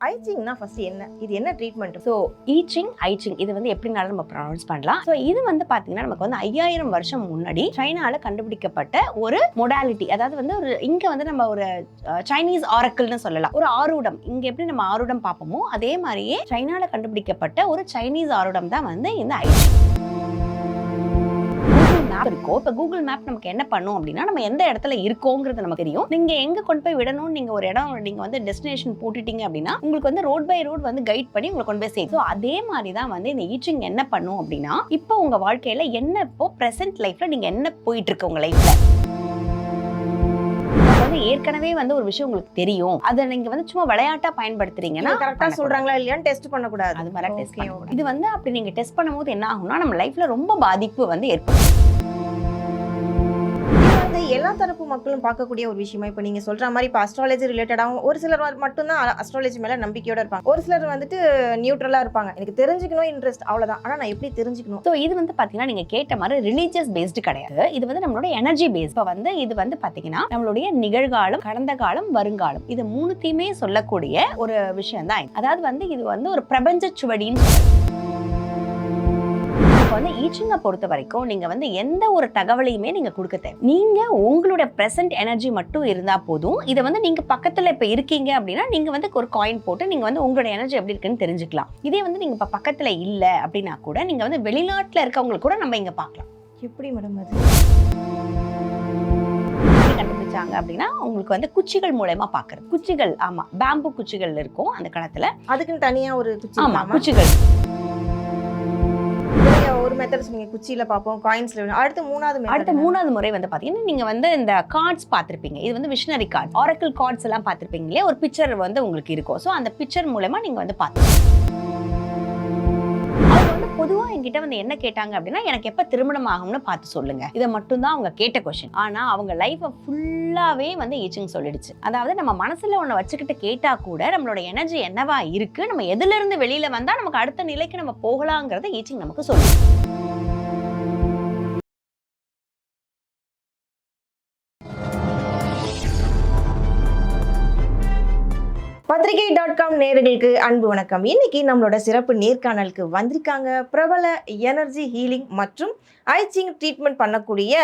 ஐச்சிங்னா first என்ன, இது என்ன ட்ரீட்மெண்ட்? ஸோ ஈச்சிங் ஐச்சிங் இது வந்து எப்படினாலும் நம்ம ப்ரொனவுன்ஸ் பண்ணலாம். ஸோ இது வந்து பாத்தீங்கன்னா நமக்கு வந்து 5000 வருஷம் முன்னாடி சைனால கண்டுபிடிக்கப்பட்ட ஒரு மொடாலிட்டி. அதாவது வந்து ஒரு இங்க வந்து நம்ம ஒரு சைனீஸ் ஆரக்கிள்னு சொல்லலாம், ஒரு ஆரூடம். இங்க எப்படி நம்ம ஆரூடம் பார்ப்போமோ அதே மாதிரியே சைனால கண்டுபிடிக்கப்பட்ட ஒரு சைனீஸ் ஆரூடம் தான் வந்து இந்த ஐச்சிங். மேப் இருக்கும். இப்போ கூகுள் மேப் நமக்கு என்ன பண்ணும் அப்படின்னா, நம்ம எந்த இடத்துல இருக்கோங்கிறது நமக்கு தெரியும். நீங்க எங்க கொண்டு போய் விடணும், நீங்க ஒரு இடம் நீங்க வந்து டெஸ்டினேஷன் போட்டுட்டீங்க அப்படின்னா உங்களுக்கு வந்து ரோட் பை ரோட் வந்து கைட் பண்ணி உங்களை கொண்டு போய் சேர்க்கும். அதே மாதிரி தான் வந்து இந்த ஈச்சிங் என்ன பண்ணும் அப்படின்னா, இப்போ உங்க வாழ்க்கையில என்ன, இப்போ பிரசன்ட் லைஃப்ல நீங்க என்ன போயிட்டு இருக்கு உங்க லைஃப்ல, ஏற்கனவே வந்து ஒரு விஷயம் உங்களுக்கு தெரியும், அதை நீங்க வந்து சும்மா விளையாட்டா பயன்படுத்துறீங்கன்னா கரெக்டா சொல்றாங்களா இல்லையான்னு டெஸ்ட் பண்ண கூடாது. அது மாதிரி டெஸ்ட் பண்ணணும். இது வந்து அப்படி நீங்க டெஸ்ட் பண்ணும்போது என்ன ஆகும்னா, நம்ம லைஃப்ல ரொம்ப பாதிப்பு வந்து ஏற்படும். எல்லா தரப்பு மக்களும் பார்க்கக்கூடிய ஒரு விஷயமா இப்போ நீங்க சொல்ற மாதிரி இப்போ அஸ்ட்ராலஜி ரிலேட்டடாகவும் ஒரு சிலர் மட்டும்தான் அஸ்ட்ராலஜி மேல நம்பிக்கையோட இருப்பாங்க, ஒரு சிலர் வந்துட்டு நியூட்ரலா இருப்பாங்க. எனக்கு தெரிஞ்சுக்கணும் இன்ட்ரெஸ்ட் அவ்வளவுதான், ஆனா நான் எப்படி தெரிஞ்சுக்கணும்? ஸோ இது வந்து பாத்தீங்கன்னா நீங்க கேட்ட மாதிரி ரிலீஜியஸ் பேஸ்டு கிடையாது, இது வந்து நம்மளோட எனர்ஜி பேஸ். இப்போ வந்து இது வந்து பாத்தீங்கன்னா நம்மளுடைய நிகழ்காலம், கடந்த காலம், வருங்காலம், இது மூணுத்தையுமே சொல்லக்கூடிய ஒரு விஷயம் தான். அதாவது வந்து இது வந்து ஒரு பிரபஞ்ச சுவடின்னு வந்து ஈச்சிங்கை பொறுத்த வரைக்கும் நீங்க வந்து எந்த ஒரு தகவலையுமே நீங்க கொடுக்க தேவை. நீங்க உங்களுடைய பிரசன்ட் எனர்ஜி மட்டும் இருந்தா போதும். இதை வந்து நீங்க பக்கத்துல இப்ப இருக்கீங்க அப்படின்னா நீங்க வந்து ஒரு காயின் போட்டு நீங்க வந்து உங்களுடைய எனர்ஜி எப்படி இருக்குன்னு தெரிஞ்சுக்கலாம். இதே வந்து நீங்க இப்ப பக்கத்துல இல்ல அப்படின்னா கூட நீங்க வந்து வெளிநாட்டுல இருக்கவங்களுக்கு கூட நம்ம இங்க பார்க்கலாம். எப்படி மேடம் அது கண்டுபிடிச்சாங்க அப்படின்னா உங்களுக்கு வந்து குச்சிகள் மூலமா பாக்குறது. குச்சிகள், ஆமா, பேம்பு குச்சிகள் இருக்கும் அந்த காலத்துல, அதுக்குன்னு தனியா ஒரு குச்சி. ஆமா, குச்சிகள். ஒரு மெத்தட் சொன்னீங்க, குச்சியில பாப்போம், காயின்ஸ்ல. அடுத்த மூணாவது முறை வந்து பாத்தீங்கன்னா நீங்க வந்து இந்த கார்ட்ஸ் பார்த்திருப்பீங்க. இது வந்து விஷனரி கார்டு, ஆரக்கிள் கார்ட்ஸ் எல்லாம் பார்த்திருப்பீங்க இல்லையா, ஒரு பிக்சர் வந்து உங்களுக்கு இருக்கும். ஸோ அந்த பிக்சர் மூலமா நீங்க வந்து பார்த்து பொதுவா என்கிட்ட வந்து என்ன கேட்டாங்க அப்படின்னா, எனக்கு எப்ப திருமணம் ஆகும்னு பார்த்து சொல்லுங்க. இதை மட்டும் தான் அவங்க கேட்ட கொஸ்டின். ஆனா அவங்க லைஃபை ஃபுல்லாவே வந்து ஈச்சிங் சொல்லிடுச்சு. அதாவது நம்ம மனசுல ஒண்ணு வச்சுக்கிட்டு கேட்டா கூட நம்மளோட எனர்ஜி என்னவா இருக்கு, நம்ம எதுல இருந்து வெளியில வந்தா நமக்கு அடுத்த நிலைக்கு நம்ம போகலாங்கிறத ஈச்சிங் நமக்கு சொல்லுது. பத்திரிகை.com நேயர்களுக்கு அன்பு வணக்கம். இன்னைக்கு நம்மளோட சிறப்பு நேர்காணலுக்கு வந்திருக்காங்க பிரபல எனர்ஜி ஹீலிங் மற்றும் ஐச்சிங் ட்ரீட்மெண்ட் பண்ணக்கூடிய,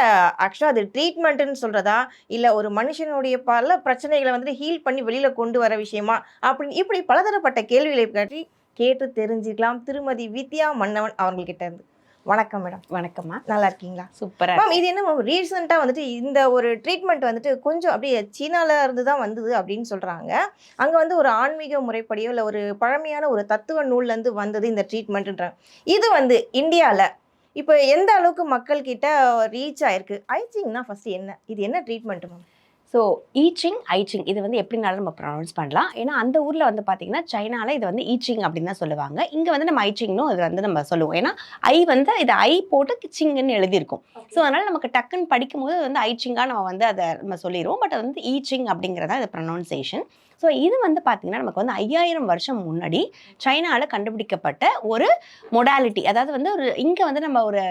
ஆக்சுவலாக அது ட்ரீட்மெண்ட்டுன்னு சொல்றதா இல்லை ஒரு மனுஷனுடைய பல பிரச்சனைகளை வந்து ஹீல் பண்ணி வெளியில கொண்டு வர விஷயமா அப்படின்னு இப்படி பலதரப்பட்ட கேள்விகளை பற்றி கேட்டு தெரிஞ்சுக்கலாம் திருமதி வித்யா மன்னவன் அவங்கள்கிட்ட இருந்து. வணக்கம் மேடம். வணக்கம்மா, நல்லா இருக்கீங்களா? சூப்பரா மேம், இது என்ன மேம் ரீசெண்டாக வந்துட்டு இந்த ஒரு ட்ரீட்மெண்ட் வந்துட்டு கொஞ்சம் அப்படியே சீனால இருந்து தான் வந்தது அப்படின்னு சொல்றாங்க. அங்க வந்து ஒரு ஆன்மீக முறைப்படியோ இல்லை ஒரு பழமையான ஒரு தத்துவ நூல்ல இருந்து வந்தது இந்த ட்ரீட்மெண்ட்ன்றாங்க. இது வந்து இந்தியாவில் இப்போ எந்த அளவுக்கு மக்கள் கிட்ட ரீச் ஆயிருக்கு? ஐச்சிங்னா ஃபர்ஸ்ட் என்ன, இது என்ன ட்ரீட்மெண்ட் மேம்? ஸோ ஈச்சிங் ஐச்சிங் இது வந்து எப்படினாலும் நம்ம ப்ரொனவுன்ஸ் பண்ணலாம். ஏன்னா அந்த ஊரில் வந்து பார்த்தீங்கன்னா சைனாவில் இது வந்து ஈச்சிங் அப்படின்னு தான் சொல்லுவாங்க. இங்கே வந்து நம்ம ஐச்சிங்னும் இது வந்து நம்ம சொல்லுவோம். ஏன்னா ஐ வந்து இது ஐ போட்டு சிங்குன்னு எழுதியிருக்கும். ஸோ அதனால் நமக்கு டக்குன்னு படிக்கும்போது வந்து ஐச்சிங்காக நம்ம வந்து அதை நம்ம சொல்லிடுவோம். பட் அது வந்து ஈச்சிங் அப்படிங்கிறதா இது ப்ரொனவுன்சேஷன். ஸோ இது வந்து பார்த்தீங்கன்னா நமக்கு வந்து 5000 வருஷம் முன்னாடி சைனாவில் கண்டுபிடிக்கப்பட்ட ஒரு மொடாலிட்டி. அதாவது வந்து ஒரு இங்கே வந்து நம்ம ஒரு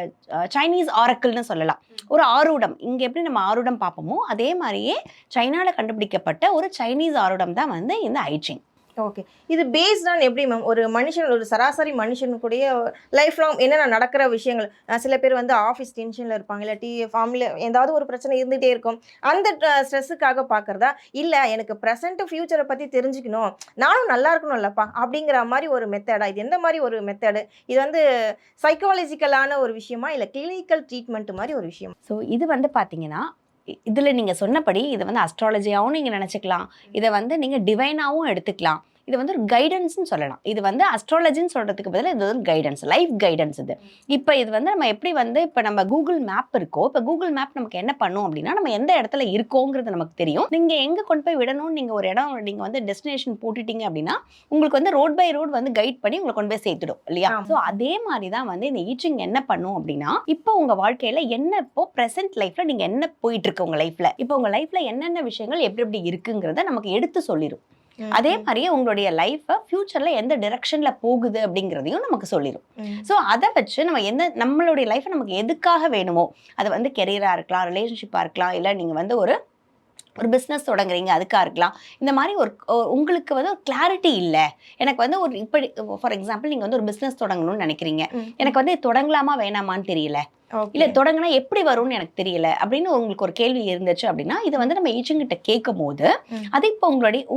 சைனீஸ் ஆரக்கிள்னு சொல்லலாம், ஒரு ஆரூடம். இங்கே எப்படி நம்ம ஆரூடம் பார்ப்போமோ அதே மாதிரியே சைனாவில் கண்டுபிடிக்கப்பட்ட ஒரு சைனீஸ் ஆரூடம் தான் வந்து இந்த ஐச்சிங். ஓகே, இது பேஸ்டான் எப்படி மேம் ஒரு மனுஷன், ஒரு சராசரி மனுஷனுக்குடைய லைஃப் லாங் என்னென்ன நடக்கிற விஷயங்கள்? சில பேர் வந்து ஆஃபீஸ் டென்ஷனில் இருப்பாங்க, இல்லாட்டி ஃபேமிலியில் ஏதாவது ஒரு பிரச்சனை இருந்துகிட்டே இருக்கும், அந்த ஸ்ட்ரெஸ்ஸுக்காக பார்க்குறதா, இல்லை எனக்கு ப்ரெசென்ட் ஃபியூச்சரை பற்றி தெரிஞ்சுக்கணும், நானும் நல்லா இருக்கணும் இல்லப்பா அப்படிங்கிற மாதிரி ஒரு மெத்தடா? இது எந்த மாதிரி ஒரு மெத்தடு? இது வந்து சைக்காலஜிக்கலான ஒரு விஷயமா இல்லை கிளினிக்கல் ட்ரீட்மெண்ட் மாதிரி ஒரு விஷயம்? ஸோ இது வந்து பார்த்தீங்கன்னா இதில் நீங்கள் சொன்னபடி இதை வந்து அஸ்ட்ராலஜியாகவும் நீங்கள் நினச்சிக்கலாம், இதை வந்து நீங்கள் டிவைனாகவும் எடுத்துக்கலாம், இது வந்து ஒரு கைடன்ஸ்னு சொல்லலாம். இது வந்து அஸ்ட்ராலஜின்னு சொல்கிறதுக்கு பதிலாக இது ஒரு கைடன்ஸ், லைஃப் கைடன்ஸ் இது. இப்போ இது வந்து நம்ம எப்படி வந்து இப்போ நம்ம கூகுள் மேப் இருக்கோ, இப்போ கூகுள் மேப் நமக்கு என்ன பண்ணும் அப்படின்னா, நம்ம எந்த இடத்துல இருக்கோங்கிறது நமக்கு தெரியும். நீங்கள் எங்கே கொண்டு போய் விடணும், நீங்கள் ஒரு இடம் நீங்கள் வந்து டெஸ்டினேஷன் போட்டுட்டீங்க அப்படின்னா உங்களுக்கு வந்து ரோட் பை ரோட் வந்து கைட் பண்ணி உங்களை கொண்டு போய் சேர்த்துடும் இல்லையா? ஸோ அதே மாதிரி தான் வந்து இந்த ஈச்சிங் என்ன பண்ணும் அப்படின்னா, இப்போ உங்கள் வாழ்க்கையில் என்ன, இப்போ ப்ரெசென்ட் லைஃப்பில் நீங்கள் என்ன போயிட்டு இருக்கு உங்கள் லைஃப்பில், இப்போ உங்கள் லைஃப்பில் என்னென்ன விஷயங்கள் எப்படி எப்படி இருக்குங்கிறத நமக்கு எடுத்து சொல்லிடும். அதே மாதிரியே உங்களுடைய லைஃபை ஃபியூச்சர்ல எந்த டிரெக்ஷன்ல போகுது அப்படிங்கிறதையும் நமக்கு சொல்லிடும். ஸோ அதை வச்சு நம்ம நம்மளுடைய லைஃபை நமக்கு எதுக்காக வேணுமோ, அது வந்து கெரியரா இருக்கலாம், ரிலேஷன்ஷிப்பா இருக்கலாம், இல்லை நீங்க வந்து ஒரு பிஸ்னஸ் தொடங்குறீங்க, அதுக்காக இருக்கலாம். இந்த மாதிரி உங்களுக்கு வந்து ஒரு கிளாரிட்டி இல்லை, எனக்கு வந்து ஒரு இப்படி ஃபார் எக்ஸாம்பிள் நீங்கள் வந்து ஒரு பிஸ்னஸ் தொடங்கணும்னு நினைக்கிறீங்க, எனக்கு வந்து தொடங்கலாமா வேணாமான்னு தெரியல, இல்லை தொடங்கினா எப்படி வரும்னு எனக்கு தெரியல அப்படின்னு உங்களுக்கு ஒரு கேள்வி இருந்துச்சு அப்படின்னா, இதை வந்து நம்ம ஈச்சிங்கிட்ட கேட்கும் போது அது இப்போ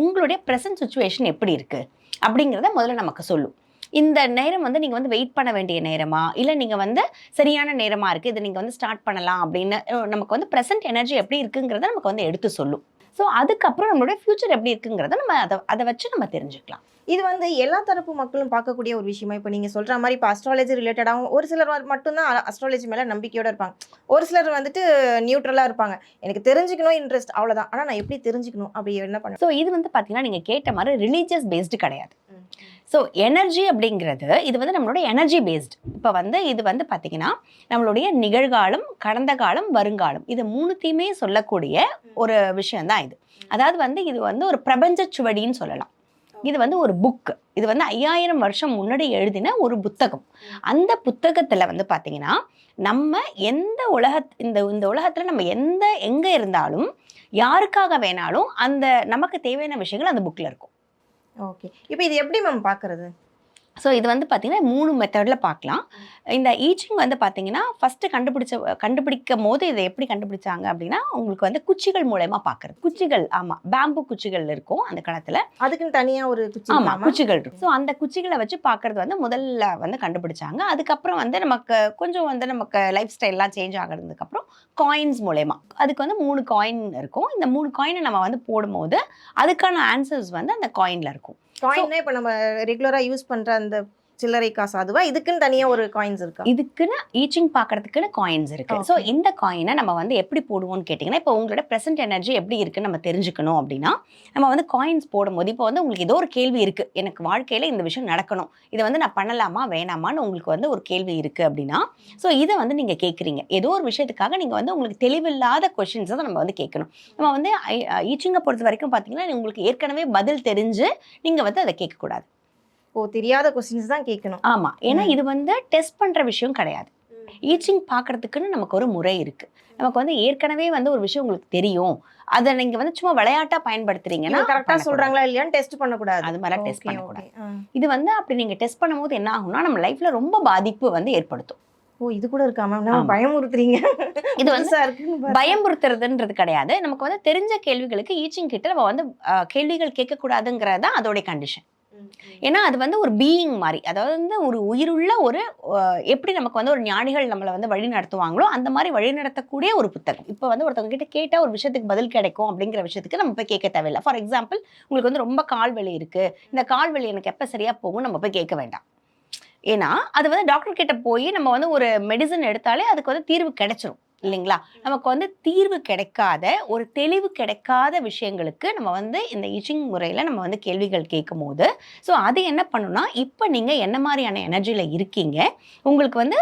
உங்களுடைய ப்ரெசன்ட் சுச்சுவேஷன் எப்படி இருக்கு அப்படிங்கிறத முதல்ல நமக்கு சொல்லும். இந்த நேரம் வந்து நீங்கள் வந்து வெயிட் பண்ண வேண்டிய நேரமா, இல்லை நீங்கள் வந்து சரியான நேரமா இருக்குது, இதை நீங்கள் வந்து ஸ்டார்ட் பண்ணலாம் அப்படின்னு நமக்கு வந்து ப்ரெசன்ட் எனர்ஜி எப்படி இருக்குங்கிறத நமக்கு வந்து எடுத்து சொல்லும். ஸோ அதுக்கப்புறம் நம்மளுடைய ஃபியூச்சர் எப்படி இருக்குங்கிறத நம்ம அதை வச்சு நம்ம தெரிஞ்சுக்கலாம். இது வந்து எல்லா தரப்பு மக்களும் பார்க்கக்கூடிய ஒரு விஷயமா? இப்போ நீங்கள் சொல்கிற மாதிரி இப்போ அஸ்ட்ராலஜி ரிலேட்டடாகவும் ஒரு சிலர் மட்டும்தான் அஸ்ட்ராலஜி மேலே நம்பிக்கையோடு இருப்பாங்க, ஒரு சிலர் வந்துட்டு நியூட்ரலாக இருப்பாங்க, எனக்கு தெரிஞ்சுக்கணும் இன்ட்ரெஸ்ட் அவ்வளோதான், ஆனால் நான் எப்படி தெரிஞ்சுக்கணும் அப்படி என்ன பண்ண. ஸோ இது வந்து பார்த்தீங்கன்னா நீங்கள் கேட்ட மாதிரி ரிலீஜியஸ் பேஸ்டு கிடையாது. ஸோ எனர்ஜி அப்படிங்கிறது இது வந்து நம்மளோட எனர்ஜி பேஸ்டு. இப்போ வந்து இது வந்து பார்த்தீங்கன்னா நம்மளுடைய நிகழ்காலம், கடந்த காலம், வருங்காலம், இது மூணுத்தையுமே சொல்லக்கூடிய ஒரு விஷயம்தான் இது. அதாவது வந்து இது வந்து ஒரு பிரபஞ்ச சுவடின்னு சொல்லலாம். இது வந்து ஒரு புக்கு, இது வந்து 5000 வருஷம் முன்னாடி எழுதின ஒரு புத்தகம். அந்த புத்தகத்தில் வந்து பார்த்தீங்கன்னா நம்ம எந்த இந்த உலகத்தில் நம்ம எங்கே இருந்தாலும் யாருக்காக வேணாலும் அந்த நமக்கு தேவையான விஷயங்கள் அந்த புக்கில் இருக்கும். ஓகே, இப்போ இது எப்படி மேம் பார்க்குறது? ஸோ இது வந்து பார்த்தீங்கன்னா 3 மெத்தடில் பார்க்கலாம். இந்த ஈச்சிங் வந்து பார்த்தீங்கன்னா ஃபஸ்ட்டு கண்டுபிடிக்கும் போது இதை எப்படி கண்டுபிடிச்சாங்க அப்படின்னா, உங்களுக்கு வந்து குச்சிகள் மூலயமா பார்க்குறது. குச்சிகள், ஆமாம், பேம்பு குச்சிகள் இருக்கும் அந்த காலத்தில், அதுக்குன்னு தனியாக ஒரு குச்சி, ஆமாம், குச்சிகள் இருக்கும். ஸோ அந்த குச்சிகளை வச்சு பார்க்குறது வந்து முதல்ல வந்து கண்டுபிடிச்சாங்க. அதுக்கப்புறம் வந்து நமக்கு கொஞ்சம் வந்து நமக்கு லைஃப் ஸ்டைல்லாம் சேஞ்ச் ஆகிறதுக்கப்புறம் காயின்ஸ் மூலயமா, அதுக்கு வந்து 3 காயின் இருக்கும். இந்த 3 காயினை நம்ம வந்து போடும்போது அதுக்கான ஆன்சர்ஸ் வந்து அந்த காயினில் இருக்கும். காயின்னா இப்போ நம்ம ரெகுலராக யூஸ் பண்ணுற அந்த சில்லறை காசு அதுவா? இதுக்குன்னு தனியாக ஒரு காயின்ஸ் இருக்கா? இதுக்குன்னு ஈச்சிங் பார்க்கறதுக்குன்னு காயின்ஸ் இருக்கு. ஸோ இந்த காயினை நம்ம வந்து எப்படி போடுவோம்னு கேட்டிங்கன்னா, இப்போ உங்களோட ப்ரெசென்ட் எனர்ஜி எப்படி இருக்குன்னு நம்ம தெரிஞ்சுக்கணும் அப்படின்னா, நம்ம வந்து காயின்ஸ் போடும்போது இப்போ வந்து உங்களுக்கு ஏதோ ஒரு கேள்வி இருக்குது, எனக்கு வாழ்க்கையில் இந்த விஷயம் நடக்கணும், இதை வந்து நான் பண்ணலாமா வேணாமான்னு உங்களுக்கு வந்து ஒரு கேள்வி இருக்குது அப்படின்னா, ஸோ இதை வந்து நீங்கள் கேட்குறீங்க. ஏதோ ஒரு விஷயத்துக்காக நீங்கள் வந்து உங்களுக்கு தெளிவில்லாத கொஷின்ஸை தான் நம்ம வந்து கேட்கணும். நம்ம வந்து ஈச்சிங்கை பொறுத்த வரைக்கும் பார்த்தீங்கன்னா உங்களுக்கு ஏற்கனவே பதில் தெரிஞ்சு நீங்கள் வந்து அதை கேட்கக்கூடாது. ஓ, தெரியாத கொஸ்டின்ஸ் தான் கேட்கணும். ஆமாம், ஏன்னா இது வந்து டெஸ்ட் பண்ணுற விஷயம் கிடையாது. ஈச்சிங் பார்க்கறதுக்குன்னு நமக்கு ஒரு முறை இருக்குது. நமக்கு வந்து ஏற்கனவே வந்து ஒரு விஷயம் உங்களுக்கு தெரியும், அதை நீங்கள் வந்து சும்மா விளையாட்டாக பயன்படுத்துறீங்கன்னா கரெக்டாக சொல்கிறாங்களா இல்லையான்னு டெஸ்ட் பண்ணக்கூடாது. அது மாதிரிலாம் டெஸ்ட் பண்ணக்கூடாது. இது வந்து அப்படி நீங்கள் டெஸ்ட் பண்ணும்போது என்ன ஆகும்னா நம்ம லைஃப்பில் ரொம்ப பாதிப்பு வந்து ஏற்படுத்தும். ஓ, இது கூட இருக்கா மேம்? நம்ம பயமுறுத்துறீங்க. இது வந்து பயமுறுத்துறதுன்றது கிடையாது. நமக்கு வந்து தெரிஞ்ச கேள்விகளுக்கு ஈச்சிங் கிட்ட நம்ம வந்து கேள்விகள் கேட்கக்கூடாதுங்கிறது தான் அதோடைய கண்டிஷன். ஏன்னா அது வந்து ஒரு பீயிங் மாதிரி, அதாவது வந்து ஒரு உயிருள்ள ஒரு எப்படி நமக்கு வந்து ஒரு ஞானிகள் நம்மளை வந்து வழி நடத்துவாங்களோ அந்த மாதிரி வழி நடத்தக்கூடிய ஒரு புத்தகம். இப்போ வந்து ஒருத்தவங்க கிட்ட கேட்டால் ஒரு விஷயத்துக்கு பதில் கிடைக்கும் அப்படிங்கிற விஷயத்துக்கு நம்ம போய் கேட்க தேவையில்லை. ஃபார் எக்ஸாம்பிள், உங்களுக்கு வந்து ரொம்ப கால் வலி இருக்குது, இந்த கால் வலி எனக்கு எப்போ சரியாக போகும் நம்ம போய் கேட்க வேண்டாம். ஏன்னா அது வந்து டாக்டர் கிட்ட போய் நம்ம வந்து ஒரு மெடிசன் எடுத்தாலே அதுக்கு வந்து தீர்வு கிடைச்சிரும் இல்லைங்களா? நமக்கு வந்து தீர்வு கிடைக்காத, ஒரு தெளிவு கிடைக்காத விஷயங்களுக்கு நம்ம வந்து இந்த ஈச்சிங் முறையில் நம்ம வந்து கேள்விகள் கேட்கும் போது, ஸோ அது என்ன பண்ணுன்னா, இப்போ நீங்கள் என்ன மாதிரியான எனர்ஜியில் இருக்கீங்க, உங்களுக்கு வந்து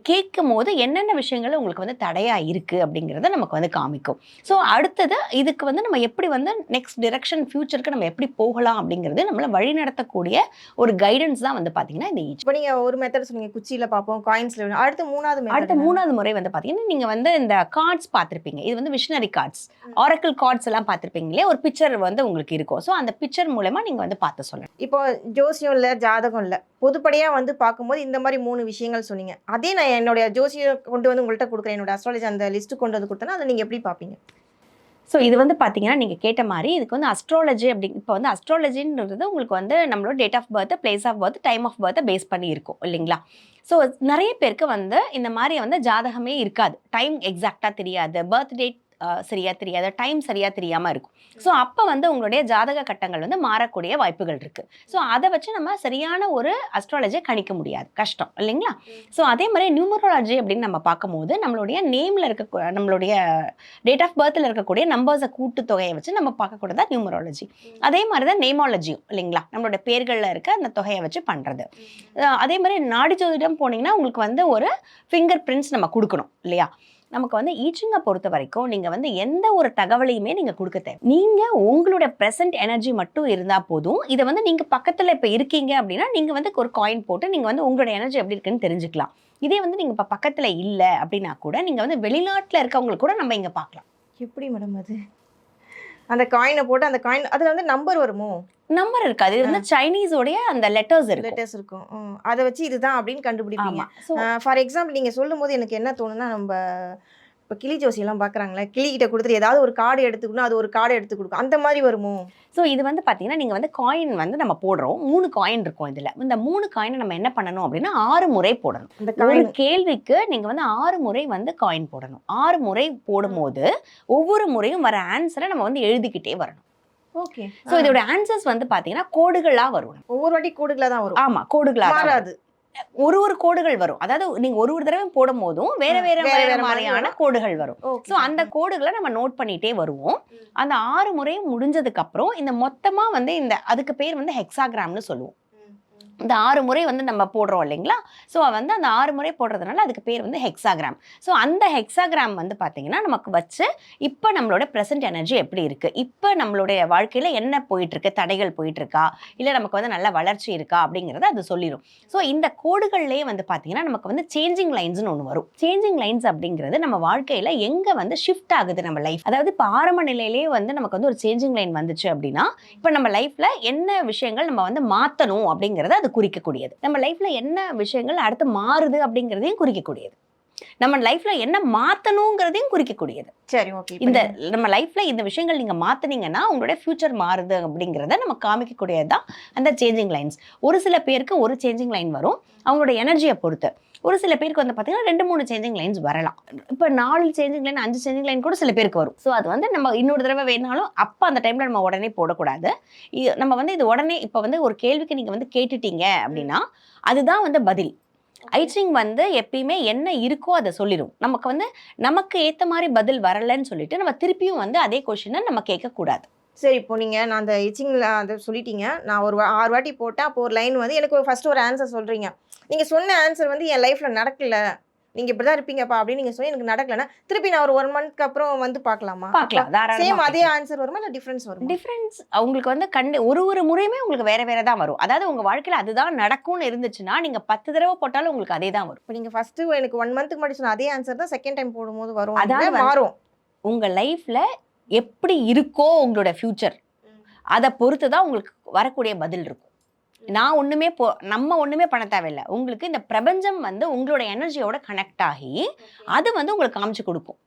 கேட்கும் போது என்னென்ன விஷயங்கள் உங்களுக்கு வந்து தடையாக இருக்குது அப்படிங்கிறத நமக்கு வந்து காமிக்கும். ஸோ அடுத்தது இதுக்கு வந்து நம்ம எப்படி வந்து நெக்ஸ்ட் டிரெக்ஷன் ஃபியூச்சருக்கு நம்ம எப்படி போகலாம் அப்படிங்கிறது நம்மளை வழி நடத்தக்கூடிய ஒரு கைடன்ஸ் தான் வந்து பார்த்தீங்கன்னா இந்த ஈச்சிங். இப்போ நீங்கள் ஒரு மெத்தட் சொன்னீங்க, குச்சியில் பார்ப்போம், காயின்ஸில். அடுத்த மூணாவது முறை வந்து பார்த்தீங்கன்னா, நீங்க வந்து இந்த கார்ட்ஸ் பார்த்திருப்பீங்க. இது வந்து விஷனரி கார்ட்ஸ், ஆரக்கிள் கார்ட்ஸ் எல்லாம் பார்த்திருப்பீங்களே, ஒரு பிக்சர் வந்து உங்களுக்கு இருக்கும். ஸோ அந்த பிக்சர் மூலமா நீங்க வந்து பார்த்து சொல்லணும். இப்போ ஜோசியம் இல்லை, ஜாதகம் இல்லை, பொதுப்படியா வந்து பார்க்கும்போது இந்த மாதிரி 3 விஷயங்கள் சொன்னீங்க. அதே நான் என்னுடைய ஜோசியம் கொண்டு வந்து உங்கள்கிட்ட கொடுக்குறேன், என்னோட அஸ்ட்ராலஜி அந்த லிஸ்ட்டு கொண்டு வந்து கொடுத்தேன்னா அதை நீங்கள் எப்படி பார்ப்பீங்க? ஸோ இது வந்து பார்த்தீங்கன்னா நீங்கள் கேட்ட மாதிரி இதுக்கு வந்து அஸ்ட்ராலஜி இப்போ வந்து அஸ்ட்ராலஜின்றது உங்களுக்கு வந்து நம்மளோட date of birth, place of birth, time of பர்த்தை பேஸ் பண்ணி இருக்கும் இல்லைங்களா? ஸோ நிறைய பேருக்கு வந்து இந்த மாதிரி வந்து ஜாதகமே இருக்காது, டைம் எக்ஸாக்டாக தெரியாது, பர்த் டேட் சரியாக தெரியாது, டைம் சரியாக தெரியாமல் இருக்கும். ஸோ அப்போ வந்து உங்களுடைய ஜாதக கட்டங்கள் வந்து மாறக்கூடிய வாய்ப்புகள் இருக்குது. ஸோ அதை வச்சு நம்ம சரியான ஒரு அஸ்ட்ராலஜியை கணிக்க முடியாது, கஷ்டம் இல்லைங்களா? ஸோ அதே மாதிரி நியூமராலஜி அப்படின்னு நம்ம பார்க்கும்போது நம்மளுடைய நேமில் நம்மளுடைய டேட் ஆஃப் பர்த்தில் இருக்கக்கூடிய நம்பர்ஸை கூட்டுத்தொகையை வச்சு நம்ம பார்க்கக்கூடியதான் நியூமராலஜி. அதே மாதிரி தான் நேமாலஜியும் இல்லைங்களா, நம்மளோட பேர்களில் இருக்க அந்த தொகையை வச்சு பண்ணுறது. அதே மாதிரி நாடி ஜோதிடம் போனீங்கன்னா உங்களுக்கு வந்து ஒரு ஃபிங்கர் பிரிண்ட்ஸ் நம்ம கொடுக்கணும் இல்லையா? நமக்கு வந்து ஈச்சிங்கை பொறுத்த வரைக்கும் நீங்கள் வந்து எந்த ஒரு தகவலையுமே நீங்கள் கொடுக்க தேவை, நீங்கள் உங்களோட ப்ரெசென்ட் எனர்ஜி மட்டும் இருந்தால் போதும். இதை வந்து நீங்கள் பக்கத்தில் இப்போ இருக்கீங்க அப்படின்னா நீங்கள் வந்து ஒரு காயின் போட்டு நீங்கள் வந்து உங்களோட எனர்ஜி எப்படி இருக்குன்னு தெரிஞ்சுக்கலாம். இதே வந்து நீங்கள் இப்போ பக்கத்தில் இல்லை அப்படின்னா கூட நீங்கள் வந்து வெளிநாட்டில் இருக்கவங்களுக்கு கூட நம்ம இங்கே பார்க்கலாம். எப்படி மேடம் அது? அந்த காயினை போட்டு அந்த காயின் அதுல வந்து நம்பர் வருமோ? நம்பர் இருக்காது. இது வந்து சைனீஸோடைய அந்த லெட்டர்ஸ் இருக்கும். லெட்டர்ஸ் இருக்கும். அத வச்சு இதுதான் அப்படின்னு கண்டுபிடிப்பீங்க. ஆமா. ஸோ ஃபார் எக்ஸாம்பிள் நீங்க சொல்லும்போது எனக்கு என்ன தோணுன்னா, நம்ப இப்ப கிளி ஜோசியெல்லாம் பார்க்குறாங்களே, கிளிகிட்ட குடுத்துட்டு ஏதாவது ஒரு கார்டு எடுத்துக்கணும், அது ஒரு கார்டு எடுத்து குடுக்கும். அந்த மாரி வருமோ? ஸோ இது வந்து பார்த்தீங்கன்னா, நீங்க வந்து காயின் வந்து நம்ம போடுறோம். 3 காயின் இருக்கும் இதுல. இந்த 3 காயின நம்ம என்ன பண்ணணும் அப்படின்னா, 6 முறை போடணும். அந்த ஒரு காயின் கேள்விக்கு நீங்க வந்து 6 முறை வந்து காயின் போடணும். 6 முறை போடும்போது, ஒவ்வொரு முறையும் வர ஆன்ஸர நம்ம வந்து எழுதிக்கிட்டே வரணும். ஓகே. ஸோ இதோட ஆன்சர்ஸ் வந்து பார்த்தீங்கன்னா, கோடுகளா வரும். ஒவ்வொரு வாட்டி கோடுகளா தான் வரும். ஆமா, கோடுகளா தான் வரும். மாறாது. ஒரு கோடுகள் வரும். அதாவது நீங்க ஒரு தடவை போடும்போதும் வேற வேற வேற வேற வேற மாதிரியான மாதிரி கோடுகள் வரும். ஓகே. ஸோ அந்த கோடுகளை நம்ம நோட் பண்ணிட்டே வருவோம். அந்த 6 முறையும் முடிஞ்சதுக்கு அப்புறம் இந்த மொத்தமா வந்து இந்த அதுக்கு பேர் வந்து ஹெக்ஸாகிராம்னு சொல்லுவோம். இந்த 6 முறை வந்து நம்ம போடுறோம் இல்லைங்களா? ஸோ வந்து அந்த 6 முறை போடுறதுனால அதுக்கு பேர் வந்து ஹெக்ஸாகிராம். ஸோ அந்த ஹெக்ஸாகிராம் வந்து பார்த்தீங்கன்னா, நமக்கு வச்சு இப்போ நம்மளோட ப்ரெசென்ட் எனர்ஜி எப்படி இருக்கு? இப்போ நம்மளுடைய வாழ்க்கையில என்ன போயிட்டு இருக்கு? தடைகள் போயிட்டு இருக்கா? இல்ல நமக்கு வந்து நல்ல வளர்ச்சி இருக்கா? அப்படிங்கிறத அது சொல்லிரும். ஸோ இந்த கோடுகள்லயே வந்து பார்த்தீங்கன்னா, நமக்கு வந்து சேஞ்சிங் லைன்ஸ்னு ஒன்று வரும். சேஞ்சிங் லைன்ஸ் அப்படிங்கிறது நம்ம வாழ்க்கையில எங்க வந்து ஷிஃப்ட் ஆகுது நம்ம லைஃப். அதாவது இப்போ ஆரம்ப நிலையிலேயே வந்து நமக்கு வந்து ஒரு சேஞ்சிங் லைன் வந்துச்சு அப்படின்னா, இப்போ நம்ம லைஃப்ல என்ன விஷயங்கள் நம்ம வந்து மாத்தணும் அப்படிங்கிறத அது குறிக்கக்கூடியது. நம்ம லைஃப்ல என்ன விஷயங்கள் அடுத்து மாறுது அப்படிங்கிறதையும் குறிக்கக்கூடியது. நம்ம லைஃப்ல என்ன மாத்தணுங்கிறதையும் குறிக்கக்கூடியது. சரி, ஓகே. இந்த நம்ம லைஃப்ல இந்த விஷயங்கள் நீங்க மாத்துனீங்கன்னா உங்களுடைய ஃபியூச்சர் மாறுது அப்படிங்கிறத நம்ம காமிக்கக்கூடியது தான் அந்த சேஞ்சிங் லைன்ஸ். ஒரு சில பேருக்கு ஒரு சேஞ்சிங் லைன் வரும் அவங்களோட எனர்ஜியை பொறுத்து. ஒரு சில பேருக்கு வந்து பார்த்தீங்கன்னா 2-3 சேஞ்சிங் லைன்ஸ் வரலாம். இப்போ 4 சேஞ்சிங் லைன் 5 சேஞ்சிங் லைன் கூட சில பேருக்கு வரும். ஸோ அது வந்து நம்ம இன்னொரு தடவை வேணாலும் அப்போ அந்த டைம்ல நம்ம உடனே போடக்கூடாது. நம்ம வந்து இது உடனே இப்போ வந்து ஒரு கேள்விக்கு நீங்க வந்து கேட்டுட்டீங்க அப்படின்னா அதுதான் வந்து பதில். ஐச்சிங் வந்து எப்பயுமே என்ன இருக்கோ அதை சொல்லிடும். நமக்கு வந்து நமக்கு ஏற்ற மாதிரி பதில் வரலன்னு சொல்லிட்டு நம்ம திருப்பியும் வந்து அதே கொஷினை நம்ம கேட்கக்கூடாது. சரி, இப்போ நான் அந்த இச்சிங்ல அதை சொல்லிட்டீங்க. நான் ஒரு 6 வாட்டி போட்டேன். அப்போ ஒரு லைன் வந்து எனக்கு ஃபர்ஸ்ட் ஒரு ஆன்சர் சொல்றீங்க. நீங்க சொன்ன ஆன்சர் வந்து என் லைஃப்ல நடக்கல. நீங்க இப்படிதான் இருப்பீங்கப்பா அப்படின்னு நீங்க சொல்லி எனக்கு நடக்கலன்னா திருப்பி நான் ஒரு 1 மந்த்க்கு அப்புறம் வந்து பார்க்கலாமா? பார்க்கலாம், தாராளமா சேம் அதே பார்க்கலாம். ஆன்சர் வருமா இல்ல டிஃபரன்ஸ் வருமா? டிஃபரன்ஸ் உங்களுக்கு வந்து ஒரு முறையுமே உங்களுக்கு வேற வேற தான் வரும். அதாவது உங்க வாழ்க்கையில அதுதான் நடக்கும்னு இருந்துச்சுன்னா நீங்க 10 தடவை போட்டாலும் உங்களுக்கு அதே தான் வரும். இப்போ நீங்க ஃபர்ஸ்ட் எனக்கு 1 மந்த்க்கு முன்னாடி சொன்ன அதே ஆன்சர் தான் செகண்ட் டைம் போடும்போது வரும். அதாவது அதாவது மாறும். உங்க லைஃப்ல எப்படி இருக்கோ உங்களோட ஃபியூச்சர் அதை பொறுத்து தான் உங்களுக்கு வரக்கூடிய பதில் இருக்கும். நம்ம ஒண்ணுமே பண்ண தேவையில்லை. உங்களுக்கு இந்த பிரபஞ்சம் வந்து உங்களோட எனர்ஜியோட கனெக்ட் ஆகி அது வந்து உங்களுக்கு காமிச்சு கொடுக்கும்.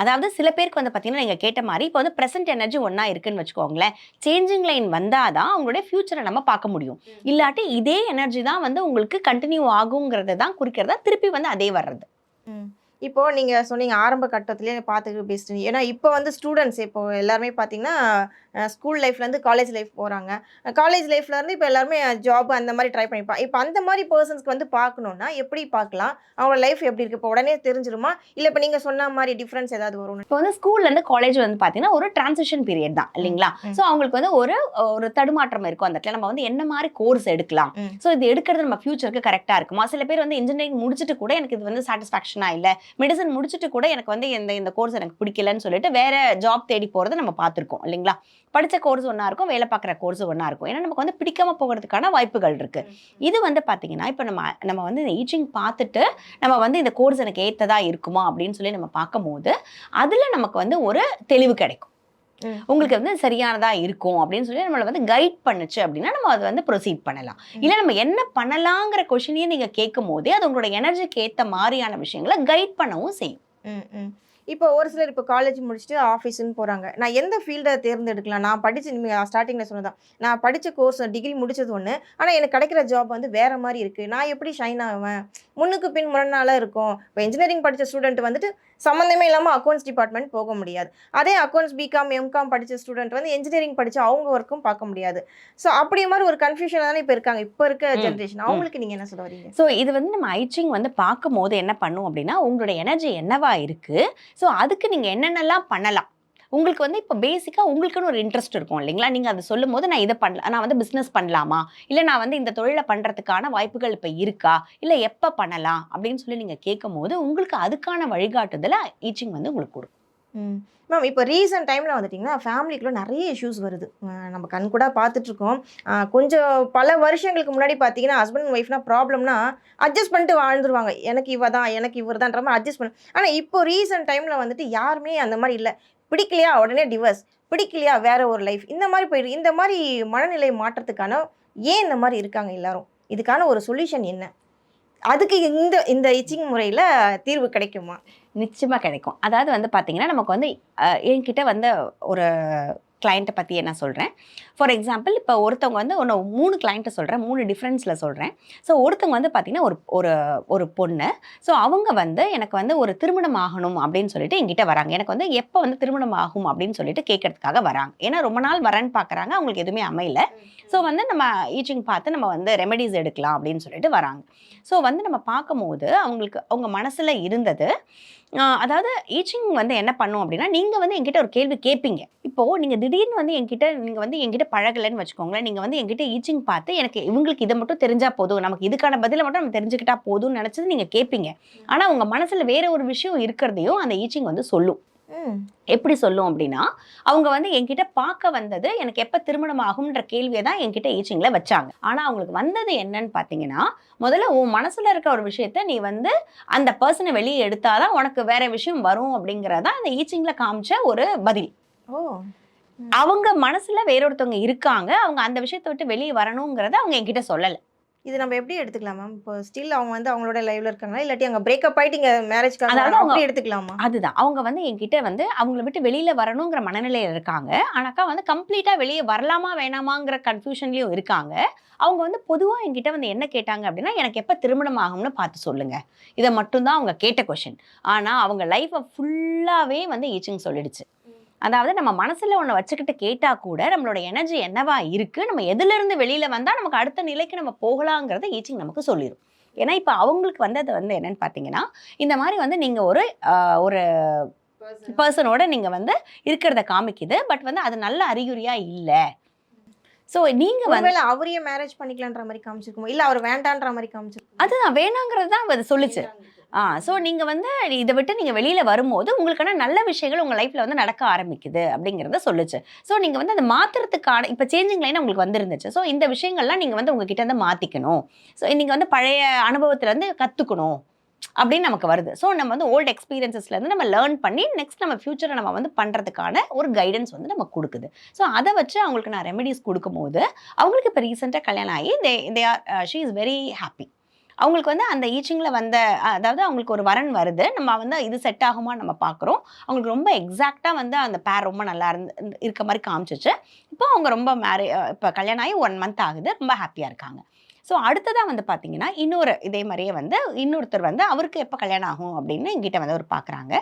அதாவது சில பேருக்கு வந்து பார்த்தீங்கன்னா நீங்க கேட்ட மாதிரி இப்போ வந்து ப்ரெசென்ட் எனர்ஜி ஒன்றா இருக்குன்னு வச்சுக்கோங்களேன். சேஞ்சிங் லைன் வந்தாதான் உங்களுடைய ஃபியூச்சரை நம்ம பார்க்க முடியும். இல்லாட்டி இதே எனர்ஜி தான் வந்து உங்களுக்கு கண்டினியூ ஆகுங்கிறத தான் குறிக்கிறதா திருப்பி வந்து அதே வர்றது. இப்போ நீங்க சொன்னீங்க ஆரம்ப கட்டத்திலேயே பார்த்து பெஸ்ட். ஏன்னா இப்போ வந்து ஸ்டூடெண்ட்ஸ் இப்போ எல்லாருமே பார்த்தீங்கன்னா ஸ்கூல் லைஃப்லேருந்து காலேஜ் லைஃப் போகிறாங்க. காலேஜ் லைஃப்லேருந்து இப்போ எல்லாருமே ஜாப் அந்த மாதிரி ட்ரை பண்ணிப்பாங்க. இப்போ அந்த மாதிரி பர்சன்ஸ்க்கு வந்து பார்க்கணுன்னா எப்படி பார்க்கலாம்? அவங்களோட லைஃப் எப்படி இருக்குது? இப்போ உடனே தெரிஞ்சிருமா? இல்லை இப்போ நீங்கள் சொன்ன மாதிரி டிஃப்ரென்ஸ் ஏதாவது வரும்? இப்போ வந்து ஸ்கூல்லேருந்து காலேஜ் வந்து பார்த்தீங்கன்னா ஒரு டிரான்சிஷன் பீரியட் தான் இல்லைங்களா? ஸோ அவங்களுக்கு வந்து ஒரு தடுமாற்றம் இருக்கும். அந்த இடத்துல நம்ம வந்து என்ன மாதிரி கோர்ஸ் எடுக்கலாம்? ஸோ இது எடுக்கிறது நம்ம ஃபியூச்சருக்கு கரெக்டாக இருக்குமா? சில பேர் வந்து இன்ஜினியரிங் முடிச்சுட்டு கூட எனக்கு இது வந்து சாட்டிஸ்ஃபேக்ஷனாக இல்லை, மெடிசன் முடிச்சுட்டு கூட எனக்கு வந்து இந்த கோர்ஸ் எனக்கு பிடிக்கலன்னு சொல்லிட்டு வேற ஜாப் தேடி போகிறத நம்ம பார்த்துருக்கோம் இல்லைங்களா? படித்த கோர்ஸ் ஒன்றா இருக்கும், வேலை பார்க்குற கோர்ஸ் ஒன்றா இருக்கும். ஏன்னா நமக்கு வந்து பிடிக்காம போகிறதுக்கான வாய்ப்புகள் இருக்குது. இது வந்து பார்த்தீங்கன்னா இப்போ நம்ம வந்து இந்த ஈச்சிங் பார்த்துட்டு நம்ம வந்து இந்த கோர்ஸ் எனக்கு ஏற்றதா இருக்குமா அப்படின்னு சொல்லி நம்ம பார்க்கும்போது அதில் நமக்கு வந்து ஒரு தெளிவு கிடைக்கும். உங்களுக்கு வந்து சரியானதா இருக்கும் அப்படின்னு சொல்லி நம்மளை வந்து கைட் பண்ணுச்சு அப்படின்னா நம்ம அதை வந்து ப்ரொசீட் பண்ணலாம். இல்லை நம்ம என்ன பண்ணலாங்கிற கொஷினையும் நீங்கள் கேட்கும் போதே அது உங்களோட எனர்ஜிக்கு ஏற்ற மாதிரியான விஷயங்களை கைட் பண்ணவும் செய்யும். இப்போ ஒரு சிலர் இப்போ காலேஜ் முடிச்சுட்டு ஆஃபீஸ்ன்னு போகிறாங்க. நான் எந்த ஃபீல்டை தேர்ந்தெடுக்கலாம்? நான் படித்து நீங்கள் ஸ்டார்டிங்கில் சொன்னதான் நான் படித்த கோர்ஸ் டிகிரி முடித்தது ஒன்று, ஆனால் எனக்கு கிடைக்கிற ஜாப் வந்து வேறு மாதிரி இருக்குது. நான் எப்படி ஷைன் ஆவேன்? முன்னுக்கு பின் முரணால இருக்கும். இப்போ இன்ஜினியரிங் படித்த ஸ்டூடெண்ட் வந்துட்டு சம்மந்தமே இல்லாமல் அக்கௌண்ட்ஸ் டிபார்ட்மெண்ட் போக முடியாது. அதே அக்கௌண்ட்ஸ் பிகாம் எம்காம் படித்த ஸ்டூடெண்ட் வந்து இன்ஜினியரிங் படித்து அவங்க ஒர்க்கும் பார்க்க முடியாது. ஸோ அப்படி மாதிரி ஒரு கன்ஃபியூஷன் தானே இப்போ இருக்காங்க, இப்போ இருக்க ஜென்ரேஷன். அவங்களுக்கு நீங்கள் என்ன சொல்ல வரீங்க? ஸோ இது வந்து நம்ம ஐச்சிங் வந்து பார்க்கும் போது என்ன பண்ணும் அப்படின்னா உங்களோட எனர்ஜி என்னவா இருக்குது, ஸோ அதுக்கு நீங்கள் என்னென்னலாம் பண்ணலாம். உங்களுக்கு வந்து இப்போ பேசிக்காக உங்களுக்குன்னு ஒரு இன்ட்ரெஸ்ட் இருக்கும் இல்லைங்களா? நீங்கள் அதை சொல்லும் போது நான் இதை பண்ணலாம், நான் வந்து பிஸ்னஸ் பண்ணலாமா, இல்லை நான் வந்து இந்த தொழிலை பண்ணுறதுக்கான வாய்ப்புகள் இப்போ இருக்கா, இல்லை எப்போ பண்ணலாம் அப்படின்னு சொல்லி நீங்கள் கேட்கும் போது உங்களுக்கு அதுக்கான வழிகாட்டுதலை ஈச்சிங் வந்து உங்களுக்கு கொடுக்கும். மேம் இப்போ ரீசன்ட் டைமில் வந்துட்டிங்கன்னா ஃபேமிலிக்குள்ளே நிறைய இஷ்யூஸ் வருது. நம்ம கண் கூட பார்த்துட்ருக்கோம். கொஞ்சம் பல வருஷங்களுக்கு முன்னாடி பார்த்தீங்கன்னா ஹஸ்பண்ட் அண்ட் ஒய்ஃப்னா ப்ராப்ளம்னா அட்ஜஸ்ட் பண்ணிட்டு வாழ்ந்துருவாங்க. எனக்கு இவ தான், எனக்கு இவர் தான்ற மாதிரி அட்ஜஸ்ட் பண்ண. ஆனால் இப்போ ரீசன்ட் டைமில் வந்துட்டு யாருமே அந்த மாதிரி இல்லை. பிடிக்கலையா உடனே டிவர்ஸ், பிடிக்கலையா வேற ஒரு லைஃப் இந்த மாதிரி போயிடும். இந்த மாதிரி மனநிலை மாற்றத்துக்கான ஏன் இந்த மாதிரி இருக்காங்க எல்லாரும்? இதுக்கான ஒரு சொல்யூஷன் என்ன? அதுக்கு இந்த இந்த இச்சிங் முறையில் தீர்வு கிடைக்குமா? நிச்சயமா கிடைக்கும். அதாவது வந்து பார்த்தீங்கன்னா, நமக்கு வந்து என்கிட்ட வந்து ஒரு கிளையண்ட்டை பற்றி என்ன சொல்கிறேன். ஃபார் எக்ஸாம்பிள் இப்போ ஒருத்தவங்க வந்து 3 கிளையண்ட்டை சொல்கிறேன், 3 டிஃப்ரென்ஸில் சொல்கிறேன். ஸோ ஒருத்தவங்க வந்து பார்த்தீங்கன்னா ஒரு ஒரு ஒரு பொண்ணு. ஸோ அவங்க வந்து எனக்கு வந்து ஒரு திருமணம் ஆகணும் அப்படின்னு சொல்லிட்டு என்கிட்ட வராங்க. எனக்கு வந்து எப்போ வந்து திருமணம் ஆகும் அப்படின்னு சொல்லிட்டு கேட்கறதுக்காக வராங்க. ஏன்னா ரொம்ப நாள் வரேன்னு பார்க்குறாங்க, அவங்களுக்கு எதுவுமே அமையல. ஸோ வந்து நம்ம ஈச்சிங் பார்த்து நம்ம வந்து ரெமெடிஸ் எடுக்கலாம் அப்படின்னு சொல்லிட்டு வராங்க. ஸோ வந்து நம்ம பார்க்கும்போது அவங்களுக்கு அவங்க மனசில் இருந்தது, அதாவது ஈச்சிங் வந்து என்ன பண்ணும் அப்படின்னா, நீங்கள் வந்து என்கிட்ட ஒரு கேள்வி கேட்பீங்க. இப்போது நீங்கள் திடீர்னு வந்து என்கிட்ட பழகலைன்னு வச்சுக்கோங்களேன். நீங்கள் வந்து என்கிட்ட ஈச்சிங் பார்த்து எனக்கு இவங்களுக்கு இதை மட்டும் தெரிஞ்சால் போதும், நமக்கு இதுக்கான பதிலை மட்டும் நம்ம தெரிஞ்சுக்கிட்டா போதும்னு நினச்சது நீங்கள் கேட்பீங்க. ஆனால் உங்கள் மனசில் வேற ஒரு விஷயம் இருக்கிறதையும் அந்த ஈச்சிங் வந்து சொல்லும். எப்படி சொல்லும் அப்படின்னா, அவங்க வந்து என்கிட்ட பார்க்க வந்தது எனக்கு எப்போ திருமணம் ஆகும்ன்ற கேள்வியை தான் என்கிட்ட ஈச்சிங்கில் வச்சாங்க. ஆனால் அவங்களுக்கு வந்தது என்னன்னு பார்த்தீங்கன்னா, முதல்ல உன் மனசில் இருக்க ஒரு விஷயத்த நீ வந்து அந்த பர்சனை வெளியே எடுத்தாதான் உனக்கு வேற விஷயம் வரும் அப்படிங்கிறதான் அந்த ஈச்சிங்கில் காமிச்ச ஒரு பதில். ஓ, அவங்க மனசுல வேறொருத்தவங்க இருக்காங்க, அவங்க அந்த விஷயத்தை விட்டு வெளியே வரணுங்கிறத அவங்க என்கிட்ட சொல்லலை. இது நம்ம எப்படி எடுத்துக்கலாம் மேம்? இப்போ ஸ்டில் அவங்க வந்து அவங்களோட லைவ்ல இருக்காங்களா, இல்லாட்டி அங்கே பிரேக்கப் ஆயிட்டு இங்கே மேரேஜ்க்காக அதாவது அவங்க அப்படி எடுத்துக்கலாமா? அதுதான். அவங்க வந்து என்கிட்ட வந்து அவங்கள விட்டு வெளியில வரணுங்கிற மனநிலையில இருக்காங்க. ஆனாக்கா வந்து கம்ப்ளீட்டா வெளியே வரலாமா வேணாமாங்கிற கன்ஃபியூஷன்லயும் இருக்காங்க. அவங்க வந்து பொதுவா என்கிட்ட வந்து என்ன கேட்டாங்க அப்படின்னா, எனக்கு எப்ப திருமணம் ஆகும்னு பார்த்து சொல்லுங்க. இத மட்டும் தான் அவங்க கேட்ட கொஸ்டின். ஆனா அவங்க லைஃப ஃபுல்லாவே வந்து ஈச்சிங் சொல்லிடுச்சு. அதாவது நம்ம மனசுல ஒண்ண வச்சுக்கிட்டு கேட்டா கூட நம்மளோட எனர்ஜி என்னவா இருக்கு, நம்ம எதிலிருந்து வெளியில வந்தா நமக்கு அடுத்த நிலைக்கு நம்ம போகலாங்கிறத ஈச்சிங் நமக்கு சொல்லிரும். ஏன்னா இப்ப அவங்களுக்கு வந்தது வந்து என்னன்னு பார்த்தீங்கன்னா, இந்த மாதிரி வந்து நீங்க ஒரு பர்சனோட நீங்க வந்து இருக்கிறத காமிக்குது. பட் வந்து அது நல்ல அறிகுறியா இல்ல. ஸோ நீங்க வந்து ஒருவேளை அவரையே மேரேஜ் பண்ணிக்கலான்ற மாதிரி காமிச்சிருக்குமோ, இல்ல அவர் வேண்டான்ற மாதிரி காமிச்சிருக்குமோ? அதுதான் வேணாங்கிறது தான் அது சொல்லுச்சு. ஸோ நீங்க வந்து இதை விட்டு நீங்க வெளியில வரும்போது உங்களுக்கான நல்ல விஷயங்கள் உங்க லைஃப்ல வந்து நடக்க ஆரம்பிக்குது அப்படிங்கிறத சொல்லுச்சு. ஸோ நீங்க வந்து அதை மாத்துறதுக்கான இப்ப சேஞ்சிங் லைன் உங்களுக்கு வந்துருந்துச்சு. ஸோ இந்த விஷயங்கள்லாம் நீங்க வந்து உங்ககிட்ட இருந்து மாத்திக்கணும். ஸோ நீங்க வந்து பழைய அனுபவத்துல இருந்து கத்துக்கணும் அப்படின்னு நமக்கு வருது. ஸோ நம்ம வந்து ஓல்டு எக்ஸ்பீரியன்சஸ்ல இருந்து நம்ம லேர்ன் பண்ணி நெக்ஸ்ட் நம்ம ஃபியூச்சரை நம்ம வந்து பண்றதுக்கான ஒரு கைடன்ஸ் வந்து நமக்கு கொடுக்குது. ஸோ அதை வச்சு அவங்களுக்கு நான் ரெமெடிஸ் கொடுக்கும்போது அவங்களுக்கு இப்போ ரீசெண்டாக கல்யாணம் ஆகி ஷீ இஸ் வெரி ஹாப்பி. அவங்களுக்கு வந்து அந்த ஈச்சிங்கில் வந்த அதாவது அவங்களுக்கு ஒரு வரன் வருது, நம்ம வந்து இது செட் ஆகுமா நம்ம பார்க்குறோம். அவங்களுக்கு ரொம்ப எக்ஸாக்டாக வந்து அந்த பேர் ரொம்ப நல்லா இருக்க மாதிரி காமிச்சிச்சு. இப்போ அவங்க ரொம்ப இப்போ கல்யாணம் ஆகி 1 மந்த் ஆகுது, ரொம்ப ஹாப்பியாக இருக்காங்க. ஸோ அடுத்ததாக வந்து பார்த்தீங்கன்னா இன்னொரு இதே மாதிரியே வந்து இன்னொருத்தர் வந்து அவருக்கு எப்போ கல்யாணம் ஆகும் அப்படின்னு எங்கிட்ட வந்து அவர் பார்க்குறாங்க.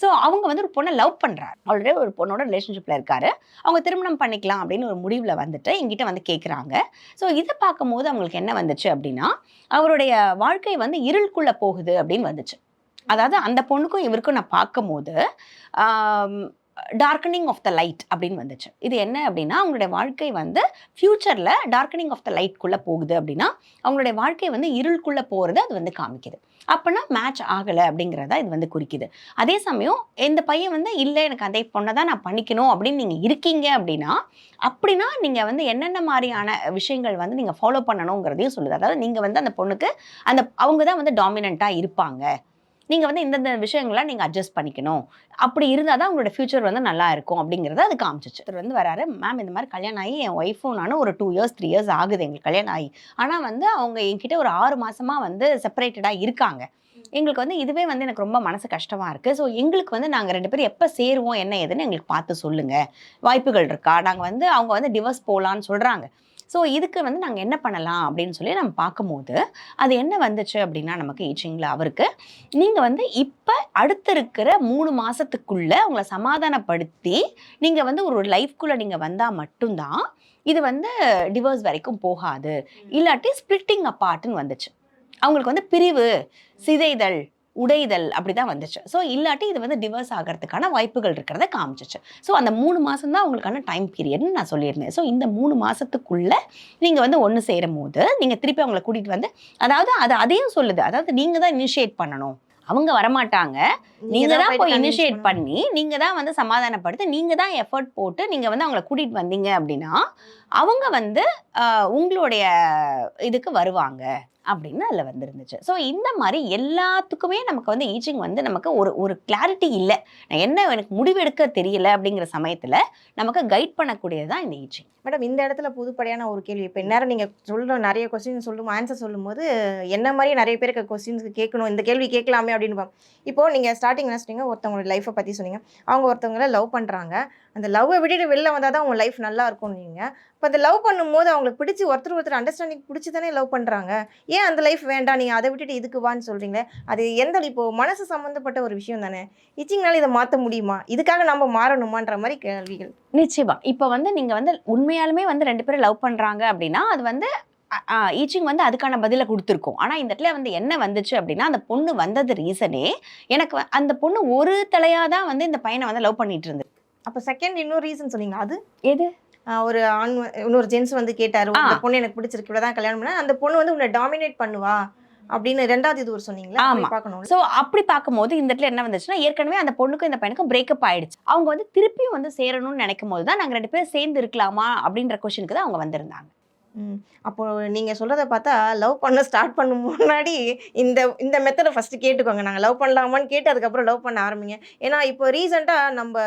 ஸோ அவங்க வந்து ஒரு பொண்ணை லவ் பண்ணுறாரு, ஆல்ரெடி ஒரு பொண்ணோட ரிலேஷன்ஷிப்பில் இருக்காரு. அவங்க திருமணம் பண்ணிக்கலாம் அப்படின்னு ஒரு முடிவில் வந்துட்டு எங்கிட்ட வந்து கேட்குறாங்க. ஸோ இதை பார்க்கும்போது அவங்களுக்கு என்ன வந்துச்சு அப்படின்னா, அவருடைய வாழ்க்கை வந்து இருளுக்குள்ளே போகுது அப்படின்னு வந்துச்சு. அதாவது அந்த பொண்ணுக்கும் இவருக்கும் நான் பார்க்கும்போது டார்க்கனிங் ஆஃப் த லைட் அப்படின்னு வந்துச்சு. இது என்ன அப்படின்னா, அவங்களுடைய வாழ்க்கை வந்து ஃபியூச்சரில் டார்க்கனிங் ஆஃப் த லைட்குள்ளே போகுது அப்படின்னா, அவங்களுடைய வாழ்க்கை வந்து இருளுக்குள்ளே போகிறது அது வந்து காமிக்குது. அப்போனா மேட்ச் ஆகலை அப்படிங்கிறத இது வந்து குறிக்குது. அதே சமயம் இந்த பையன் வந்து இல்லை எனக்கு அதே பொண்ணை தான் நான் பண்ணிக்கணும் அப்படின்னு நீங்கள் இருக்கீங்க அப்படின்னா நீங்கள் வந்து என்னென்ன மாதிரியான விஷயங்கள் வந்து நீங்கள் ஃபாலோ பண்ணணுங்கிறதையும் சொல்லுது. அதாவது நீங்கள் வந்து அந்த பொண்ணுக்கு அவங்க தான் வந்து டாமினண்ட்டாக இருப்பாங்க, நீங்கள் வந்து இந்தந்த விஷயங்கள்லாம் நீங்கள் அட்ஜஸ்ட் பண்ணிக்கணும், அப்படி இருந்தால் தான் உங்களோட ஃபியூச்சர் வந்து நல்லா இருக்கும் அப்படிங்கிறத அது காமிச்சிச்சு. அவர் வந்து வராரு, மேம் இந்த மாதிரி கல்யாணம் ஆகி என் ஒய்ஃபும் நானும் ஒரு 2 இயர்ஸ் 3 இயர்ஸ் ஆகுது எங்களுக்கு கல்யாணம் ஆகி. ஆனால் வந்து அவங்க என்கிட்ட ஒரு 6 மாதமாக வந்து செப்பரேட்டடாக இருக்காங்க. எங்களுக்கு வந்து இதுவே வந்து எனக்கு ரொம்ப மனசு கஷ்டமாக இருக்குது. ஸோ எங்களுக்கு வந்து நாங்கள் 2 பேரும் எப்போ சேருவோம் என்ன ஏதுன்னு எங்களுக்கு பார்த்து சொல்லுங்கள், வாய்ப்புகள் இருக்கா, அவங்க வந்து டிவோர்ஸ் போகலான்னு சொல்கிறாங்க. ஸோ இதுக்கு வந்து நாங்கள் என்ன பண்ணலாம் அப்படின்னு சொல்லி நம்ம பார்க்கும்போது அது என்ன வந்துச்சு அப்படின்னா, நமக்கு ஈச்சிங்கில் அவருக்கு நீங்கள் வந்து இப்போ அடுத்து இருக்கிற 3 மாதத்துக்குள்ளே அவங்கள சமாதானப்படுத்தி நீங்கள் வந்து ஒரு லைஃப்குள்ளே நீங்கள் வந்தால் மட்டும்தான் இது வந்து டிவோர்ஸ் வரைக்கும் போகாது, இல்லாட்டி ஸ்பிளிட்டிங் அப்பார்ட்னு வந்துச்சு. அவங்களுக்கு வந்து பிரிவு, சிதைதல், உடைதல் அப்படிதான் வந்துச்சு. ஸோ இல்லாட்டி இது வந்து டிவோர்ஸ் ஆகிறதுக்கான வாய்ப்புகள் இருக்கிறத காமிச்சிச்சு. ஸோ அந்த 3 மாதம் தான் அவங்களுக்கான டைம் பீரியட்னு நான் சொல்லியிருந்தேன். ஸோ இந்த 3 மாதத்துக்குள்ளே நீங்கள் வந்து ஒன்று சேரும் போது நீங்கள் திருப்பி அவங்கள கூட்டிகிட்டு வந்து, அதாவது அதையும் சொல்லுது, அதாவது நீங்கள் தான் இனிஷியேட் பண்ணணும், அவங்க வரமாட்டாங்க, நீங்க தான் தான் போயிட்டு போய் convince இனிஷியேட் பண்ணணும். பண்ணி நீங்க தான் வந்து சமாதானப்படுத்தி நீங்க தான் எஃபர்ட் போட்டு நீங்க வந்து அவங்கள கூட்டிட்டு வந்தீங்க அப்படின்னா அவங்க வந்து உங்களுடைய இதுக்கு வருவாங்க அப்படின்னு அதுல வந்துருந்துச்சு. ஸோ இந்த மாதிரி எல்லாத்துக்குமே நமக்கு வந்து ஈச்சிங் வந்து நமக்கு ஒரு ஒரு கிளாரிட்டி இல்லை, நான் என்ன எனக்கு முடிவெடுக்க தெரியல அப்படிங்கிற சமயத்துல நமக்கு கைட் பண்ணக்கூடியது தான் இந்த ஈச்சிங். மேடம் இந்த இடத்துல புதுப்படையான ஒரு கேள்வி. இப்போ இந்நேரம் நீங்கள் சொல்கிற நிறைய கொஸ்டின் சொல்லும் ஆன்சர் சொல்லும்போது என்ன மாதிரி நிறைய பேருக்கு கொஸ்டின்ஸ்க்கு கேட்கணும், இந்த கேள்வி கேட்கலாமே அப்படின்னு இப்போது நீங்கள் ஸ்டார்டிங் என்ன சொன்னீங்க, ஒருத்தவங்களோட லைஃப்பை பற்றி சொன்னீங்க. அவங்க ஒருத்தவங்கள லவ் பண்ணுறாங்க, அந்த லவ்வை விட்டுட்டு வெளில வந்தால் தான் அவங்க லைஃப் நல்லா இருக்கும்னு நீங்கள். இப்போ அந்த லவ் பண்ணும்போது அவங்களுக்கு பிடிச்சி ஒருத்தர் அண்டர்ஸ்டாண்டிங் பிடிச்சி தானே லவ் பண்ணுறாங்க. ஏன் அந்த லைஃப் வேண்டாம், நீங்கள் அதை விட்டுட்டு இதுக்கு வான்னு சொல்கிறீங்களே, அது எந்த இப்போது மனசு சம்மந்தப்பட்ட ஒரு விஷயம் தானே. இச்சிங்னால இதை மாற்ற முடியுமா, இதுக்காக நம்ம மாறணுமான்ற மாதிரி கேள்விகள். நிச்சயமா. இப்போ வந்து நீங்க வந்து உண்மையாலுமே வந்து 2 பேரும் லவ் பண்றாங்க அப்படின்னா அது வந்து ஈச்சிங் வந்து அதுக்கான பதிலை கொடுத்துருக்கோம். ஆனா இந்த இடத்துல வந்து என்ன வந்துச்சு அப்படின்னா அந்த பொண்ணு வந்தது ரீசனே எனக்கு அந்த பொண்ணு ஒரு தலையா தான் வந்து இந்த பையனை வந்து லவ் பண்ணிட்டு இருந்தது. அப்போ செகண்ட் இன்னொரு ரீசன் சொன்னீங்க, அது எது? ஒரு ஆண் இன்னொரு ஜென்ஸ் வந்து கேட்டாரு, இந்த பொண்ணு எனக்கு பிடிச்சிருக்கு, இவ்வளோ தான் கல்யாணம் பண்ண, அந்த பொண்ணு வந்து உன்னை டாமினேட் பண்ணுவா அப்படின்னு ரெண்டாவது இது ஒரு சொன்னீங்களா, ஆமா. பார்க்கணும். ஸோ அப்படி பார்க்கும்போது இந்த இடத்துல என்ன வந்துச்சுன்னா ஏற்கனவே அந்த பொண்ணுக்கும் இந்த பையனுக்கும் பிரேக்கப் ஆயிடுச்சு. அவங்க வந்து திருப்பியும் வந்து சேரணும்னு நினைக்கும் போது தான் நாங்கள் 2 பேரும் சேர்ந்து இருக்கலாமா அப்படின்ற கொஸ்டினுக்கு தான் அவங்க வந்திருந்தாங்க. அப்போ நீங்க சொல்றத பார்த்தா லவ் பண்ண ஸ்டார்ட் பண்ண முன்னாடி இந்த இந்த மெத்தடை ஃபர்ஸ்ட் கேட்டுக்கோங்க. நாங்கள் லவ் பண்ணலாமான்னு கேட்டு அதுக்கப்புறம் லவ் பண்ண ஆரம்பிங்க. ஏன்னா இப்போ ரீசெண்டாக நம்ம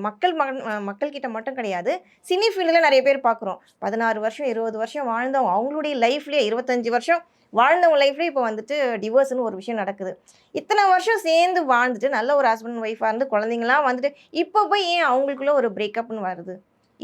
மக்கள்கிட்ட மட்டும் கிடையாது, சினி ஃபீல்டில் நிறைய பேர் பார்க்குறோம். 16 வருஷம் 20 வருஷம் வாழ்ந்தவங்க அவங்களுடைய லைஃப்லேயே 25 வருஷம் வாழ்ந்தவங்க லைஃப்லேயே இப்போ வந்துட்டு டிவோர்ஸ்னு ஒரு விஷயம் நடக்குது. இத்தனை வருஷம் சேர்ந்து வாழ்ந்துட்டு நல்ல ஒரு ஹஸ்பண்ட் ஒய்ஃபாக இருந்து குழந்தைங்களாம் வந்துட்டு இப்போ போய் ஏன் அவங்களுக்குள்ள ஒரு பிரேக்கப்னு வருது?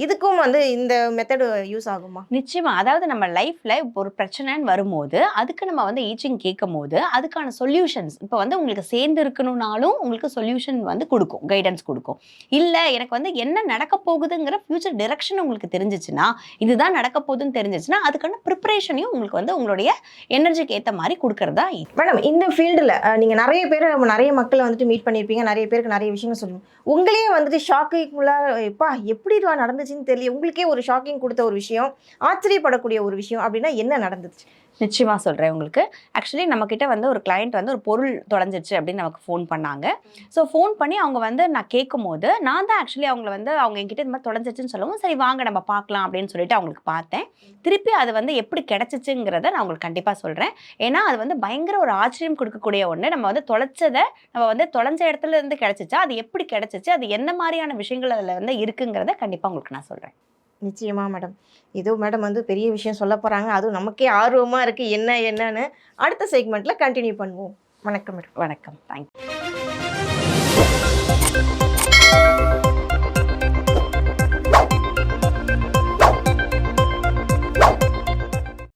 இதுக்கும் வந்து இந்த மெத்தடு யூஸ் ஆகுமா? நிச்சயமா. அதாவது நம்ம லைஃப்ல இப்போ ஒரு பிரச்சனைன்னு வரும்போது அதுக்கு நம்ம வந்து ஈச்சிங் கேட்கும் போது அதுக்கான சொல்யூஷன்ஸ் இப்போ வந்து உங்களுக்கு சேர்ந்து இருக்கணும்னாலும் உங்களுக்கு சொல்யூஷன் வந்து கொடுக்கும், கைடன்ஸ் கொடுக்கும். இல்லை எனக்கு வந்து என்ன நடக்க போகுதுங்கிற ஃபியூச்சர் டிரெக்ஷன் உங்களுக்கு தெரிஞ்சிச்சுன்னா, இதுதான் நடக்க போகுதுன்னு தெரிஞ்சிச்சுன்னா அதுக்கான ப்ரிப்பரேஷனையும் உங்களுக்கு வந்து உங்களுடைய எனர்ஜிக்கு ஏற்ற மாதிரி கொடுக்கறதா. மேடம் இந்த ஃபீல்டில் நீங்கள் நிறைய பேர் நிறைய மக்களை வந்துட்டு மீட் பண்ணியிருப்பீங்க, நிறைய பேருக்கு நிறைய விஷயங்கள் சொல்லுங்கள். உங்களே வந்துட்டு ஷாக்கிங்குள்ளாக எப்பா எப்படி நடந்துச்சுன்னு தெரியல, உங்களுக்கே ஒரு ஷாக்கிங் கொடுத்த ஒரு விஷயம், ஆச்சரியப்படக்கூடிய ஒரு விஷயம் அப்படின்னா என்ன நடந்துச்சு? நிச்சயமா சொல்கிறேன் உங்களுக்கு. ஆக்சுவலி நம்மக்கிட்ட வந்து ஒரு கிளையண்ட் வந்து ஒரு பொருள் தொலைஞ்சிருச்சு அப்படின்னு நமக்கு ஃபோன் பண்ணாங்க. ஸோ ஃபோன் பண்ணி அவங்க வந்து நான் கேட்கும்போது நான் தான் ஆக்சுவலி அவங்கள வந்து அவங்க என்கிட்ட இந்த மாதிரி தொலைஞ்சிருச்சுன்னு சொல்லவும் சரி வாங்க நம்ம பார்க்கலாம் அப்படின்னு சொல்லிட்டு அவங்களுக்கு பார்த்தேன். திருப்பி அது வந்து எப்படி கிடச்சிச்சுங்கிறத நான் உங்களுக்கு கண்டிப்பாக சொல்கிறேன். ஏன்னா அது வந்து பயங்கர ஒரு ஆச்சரியம் கொடுக்கக்கூடிய ஒன்று. நம்ம வந்து தொலைச்சதை நம்ம வந்து தொலைஞ்ச இடத்துல இருந்து கிடச்சிச்சா, அது எப்படி கிடச்சிச்சு, அது என்ன மாதிரியான விஷயங்கள் அதில் வந்து இருக்குங்கிறத கண்டிப்பாக உங்களுக்கு நான் சொல்கிறேன். நிச்சயமா மேடம். ஏதோ மேடம் வந்து பெரிய விஷயம் சொல்ல போகிறாங்க, அதுவும் நமக்கே ஆர்வமாக இருக்குது என்னன்னு அடுத்த செக்மெண்ட்டில் கண்டினியூ பண்ணுவோம். வணக்கம் மேடம். வணக்கம். தேங்க்யூ.